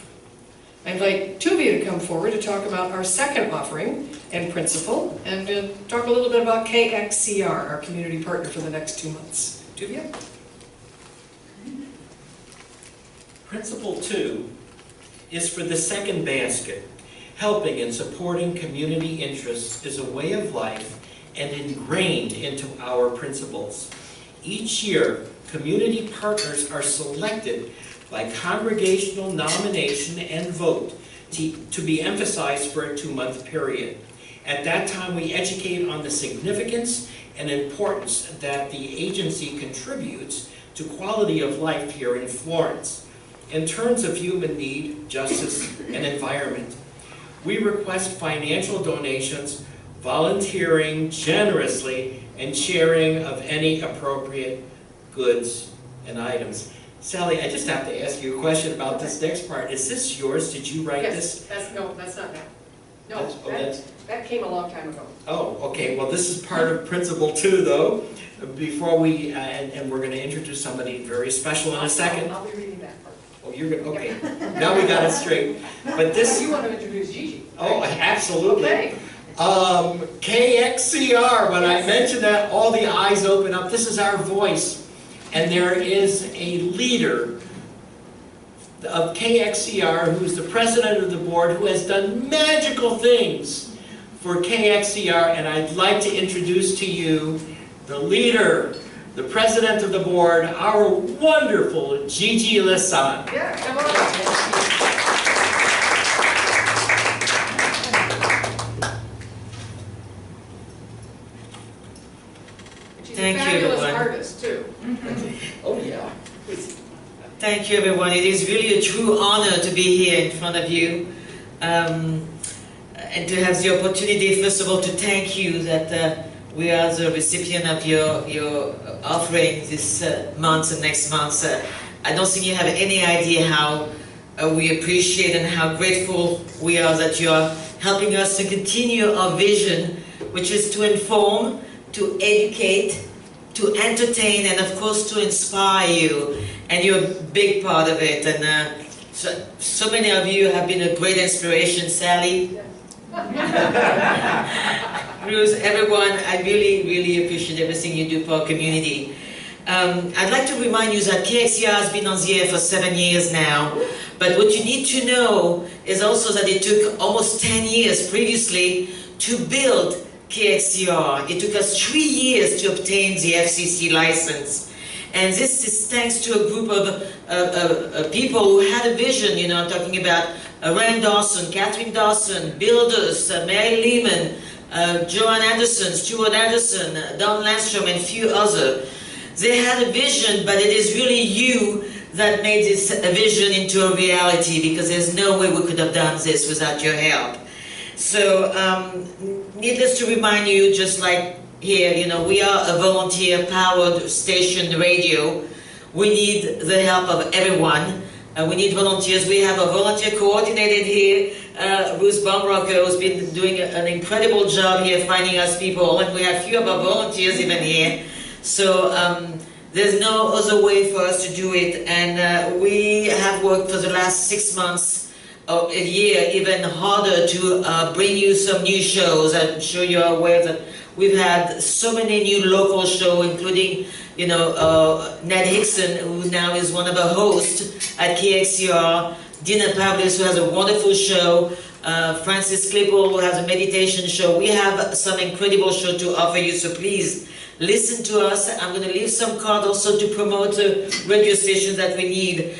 I invite Tuvia to come forward to talk about our second offering and principle, and to talk a little bit about KXCR, our community partner for the next 2 months. Tuvia? Principle 2 is for the second basket. Helping and supporting community interests is a way of life and ingrained into our principles. Each year, community partners are selected by congregational nomination and vote to be emphasized for a 2-month period. At that time, we educate on the significance and importance that the agency contributes to quality of life here in Florence, in terms of human need, justice, and environment. We request financial donations, volunteering generously, and sharing of any appropriate goods and items. Sally, I just have to ask you a question about this next part. Is this yours? Did you write this? Yes, no, that's not that. No, that came a long time ago. Oh, okay. Well, this is part of Principle 2, though. Before we, and we're going to introduce somebody very special in a second. I'll be reading that part. Oh, you're going to, okay. Now we got it straight. But this... You want to introduce Gigi. Oh, absolutely. Okay. KXCR, when I mention that, all the eyes open up. This is our voice. And there is a leader of KXCR who's the president of the board who has done magical things for KXCR, and I'd like to introduce to you the leader, the president of the board, our wonderful Gigi Lissan. Yeah, come on. She's Thank a you, fabulous Gwen. artist, too. Oh, yeah. Thank you, everyone. It is really a true honor to be here in front of you, and to have the opportunity, first of all, to thank you that we are the recipient of your offering this month and next month. I don't think you have any idea how we appreciate and how grateful we are that you are helping us to continue our vision, which is to inform, to educate, to entertain, and of course to inspire you. And you're a big part of it. And so many of you have been a great inspiration. Sally, Ruth, everyone, I really, really appreciate everything you do for our community. I'd like to remind you that KXCR has been on the air for 7 years now. But what you need to know is also that it took almost 10 years previously to build KXCR. It took us 3 years to obtain the FCC license. And this is thanks to a group of people who had a vision. You know, I'm talking about Rand Dawson, Catherine Dawson, builders, Mary Lehman, Joanne Anderson, Stuart Anderson, Don Landstrom, and a few others. They had a vision, but it is really you that made this vision into a reality, because there's no way we could have done this without your help. So, needless to remind you, just like here, you know, we are a volunteer-powered station radio. We need the help of everyone. We need volunteers. We have a volunteer coordinator here, Ruth Baumrocker, who's been doing an incredible job here finding us people, and we have few of our volunteers even here. So there's no other way for us to do it, and we have worked for the last 6 months, or a year, even harder to bring you some new shows. I'm sure you're aware that we've had so many new local shows, including, you know, Ned Hickson, who now is one of our hosts at KXCR, Dina Pavlis, who has a wonderful show, Francis Klippel, who has a meditation show. We have some incredible show to offer you, so please listen to us. I'm going to leave some card also to promote the radio stations that we need.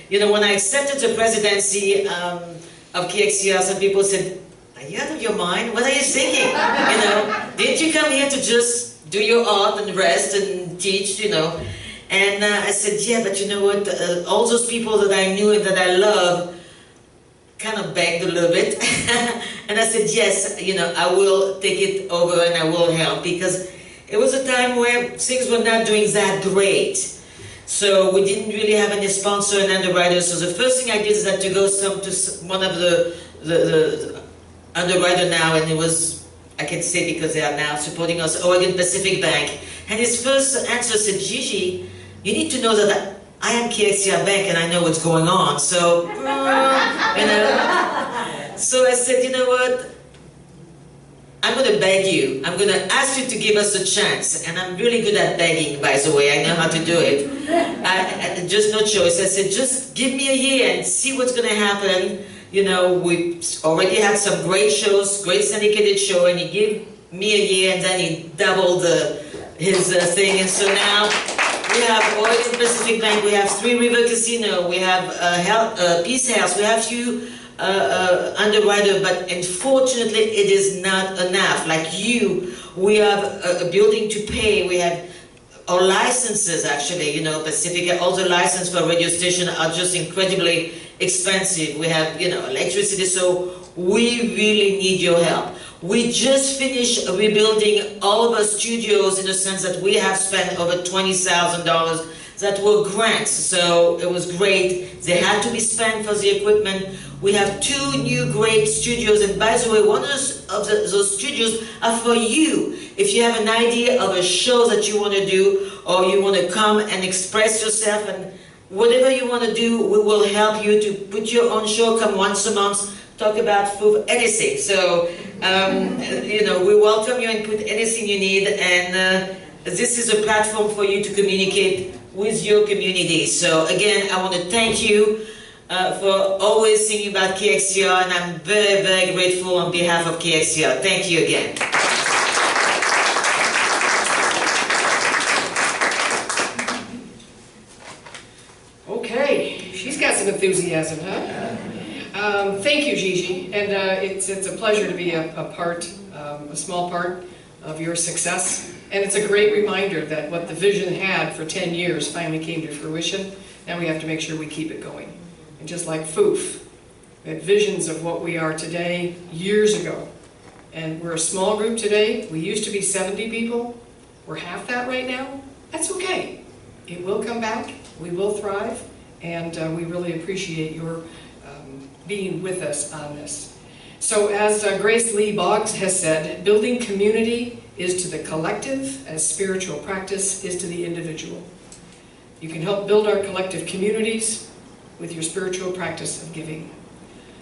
You know, when I accepted the presidency of KXCR, some people said, "Are you out of your mind? What are you thinking? You know, didn't you come here to just do your art and rest and teach, you know?" And I said, yeah, but you know what? All those people that I knew and that I love kind of begged a little bit. And I said, yes, you know, I will take it over and I will help, because it was a time where things were not doing that great. So we didn't really have any sponsor and underwriters. So the first thing I did is that to go to one of the underwriter now, and it was, I can say because they are now supporting us, Oregon Pacific Bank. And his first answer said, Gigi, you need to know that I am KXCR Bank and I know what's going on. So, you know, so I said, you know what? I'm going to beg you. I'm going to ask you to give us a chance. And I'm really good at begging, by the way. I know how to do it. Just no choice. I said, just give me a year and see what's going to happen. You know, we already had some great shows, great syndicated show, and he gave me a year, and then he doubled his thing. And so now we have Oregon Pacific Bank, we have Three River Casino, we have Peace House, we have few underwriter, but unfortunately it is not enough. Like you, we have a building to pay, we have our licenses actually, you know, Pacific, all the licenses for radio station are just incredibly expensive. We have, you know, electricity, so we really need your help. We just finished rebuilding all of our studios in the sense that we have spent over $20,000 that were grants, so it was great. They had to be spent for the equipment. We have 2 new great studios, and by the way, one of those studios are for you. If you have an idea of a show that you want to do, or you want to come and express yourself, and whatever you want to do, we will help you to put your own show, come once a month, talk about food, anything. So, you know, we welcome you and put anything you need, and this is a platform for you to communicate with your community. So again, I want to thank you for always thinking about KXCR, and I'm very, very grateful on behalf of KXCR. Thank you again. Okay, she's got some enthusiasm, huh? Thank you, Gigi, and it's a pleasure to be a small part of your success, and it's a great reminder that what the vision had for 10 years finally came to fruition. Now we have to make sure we keep it going. And just like FOOF, we had visions of what we are today years ago. And we're a small group today. We used to be 70 people. We're half that right now. That's okay. It will come back. We will thrive. And we really appreciate your being with us on this. So as Grace Lee Boggs has said, building community is to the collective as spiritual practice is to the individual. You can help build our collective communities with your spiritual practice of giving.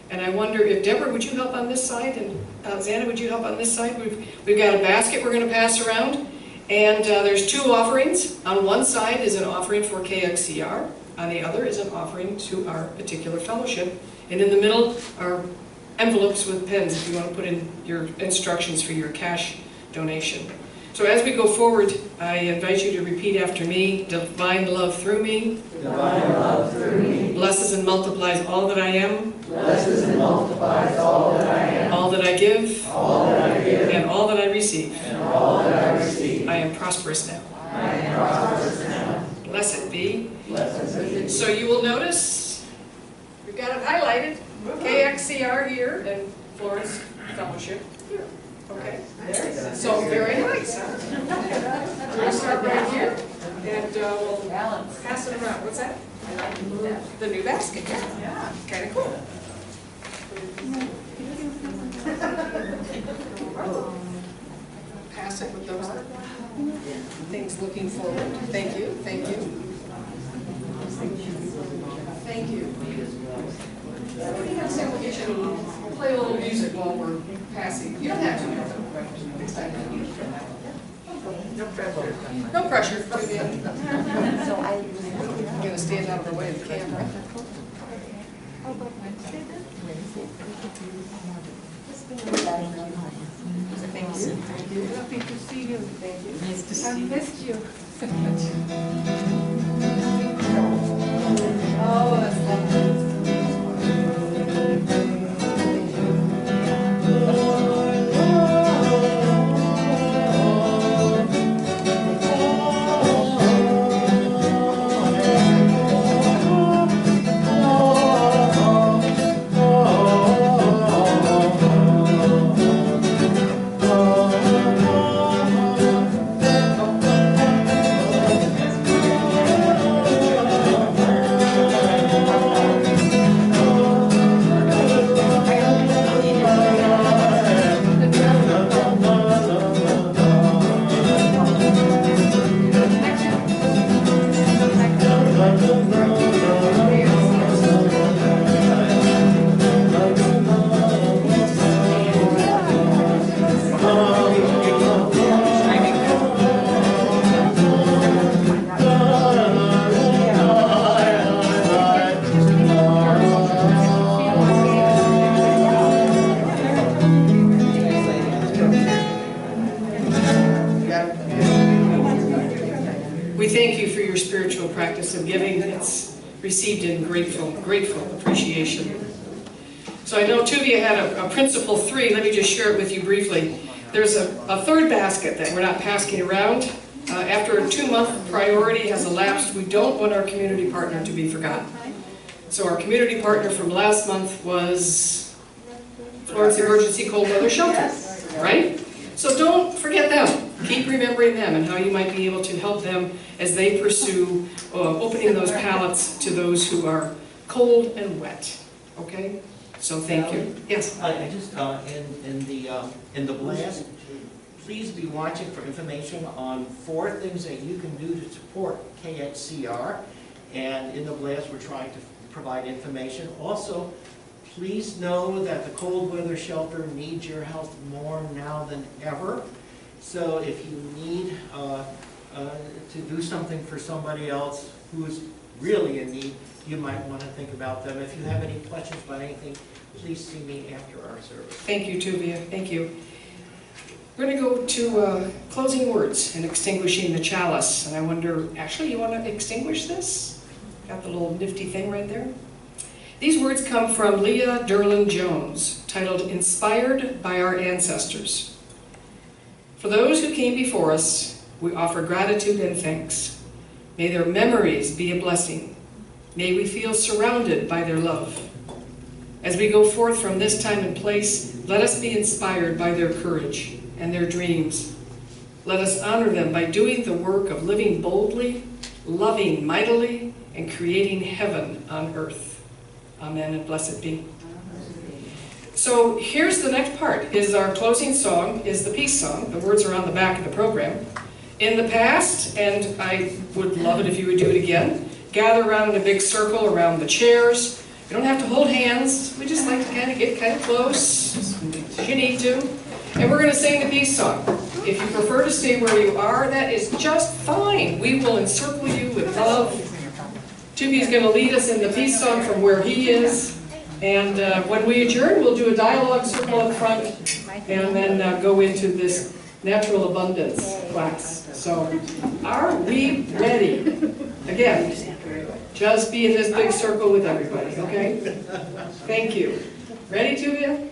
And I wonder if, Deborah, would you help on this side? And Xana, would you help on this side? We've got a basket we're going to pass around. And there's 2 offerings. On one side is an offering for KXCR. On the other is an offering to our particular fellowship. And in the middle are envelopes with pens if you want to put in your instructions for your cash donation. So as we go forward, I invite you to repeat after me. Divine love through me. Divine love through me. Blesses and multiplies all that I am. Blesses and multiplies all that I am. All that I give. All that I give. And all that I receive. And all that I receive. I am prosperous now. I am prosperous now. Blessed be. Blessed be. So you will notice, we've got it highlighted. KXCR here and Florence Fellowship here. Okay? So very nice. We'll start right here and we'll pass it around. What's that? The new basket, yeah. Kind of cool. Pass it with those things looking forward. Thank you, thank you. Thank you. What do you have to say? We'll play a little music while we're passing. You don't have to. No pressure. No pressure. I'm going to stand out of the way of the camera. Thank you. Happy to see you. Thank you. Nice to see you. I missed you. Oh, that's lovely. Practice of giving. It's received in grateful appreciation. So I know Tuvia had a principle 3. Let me just share it with you briefly. There's a 3rd basket that we're not passing around. After a 2-month priority has elapsed, we don't want our community partner to be forgotten. So our community partner from last month was Florence Emergency Cold Weather Shelter, right? So don't forget them. Keep remembering them and how you might be able to help them as they pursue opening those pallets to those who are cold and wet. Okay? So thank you. Yes? I just, in the blast, please be watching for information on 4 things that you can do to support KXCR. And in the blast, we're trying to provide information. Also, please know that the cold weather shelter needs your help more now than ever. So if you need to do something for somebody else who's really in need, you might want to think about them. If you have any questions about anything, please see me after our service. Thank you, Tuvia. Thank you. We're going to go to closing words and extinguishing the chalice. And I wonder, actually, you want to extinguish this? Got the little nifty thing right there. These words come from Leah Derlin Jones, titled Inspired by Our Ancestors. For those who came before us, we offer gratitude and thanks. May their memories be a blessing. May we feel surrounded by their love. As we go forth from this time and place, let us be inspired by their courage and their dreams. Let us honor them by doing the work of living boldly, loving mightily, and creating heaven on earth. Amen and blessed be. So here's the next part, is our closing song, is the peace song. The words are on the back of the program. In the past, and I would love it if you would do it again, gather around in a big circle around the chairs. You don't have to hold hands. We just like to kind of get kind of close if you need to. And we're going to sing the peace song. If you prefer to stay where you are, that is just fine. We will encircle you with love. Tubi's going to lead us in the peace song from where he is. And when we adjourn, we'll do a dialogue circle up front and then go into this natural abundance class. So, are we ready? Again, just be in this big circle with everybody, okay? Thank you. Ready, Tuvia?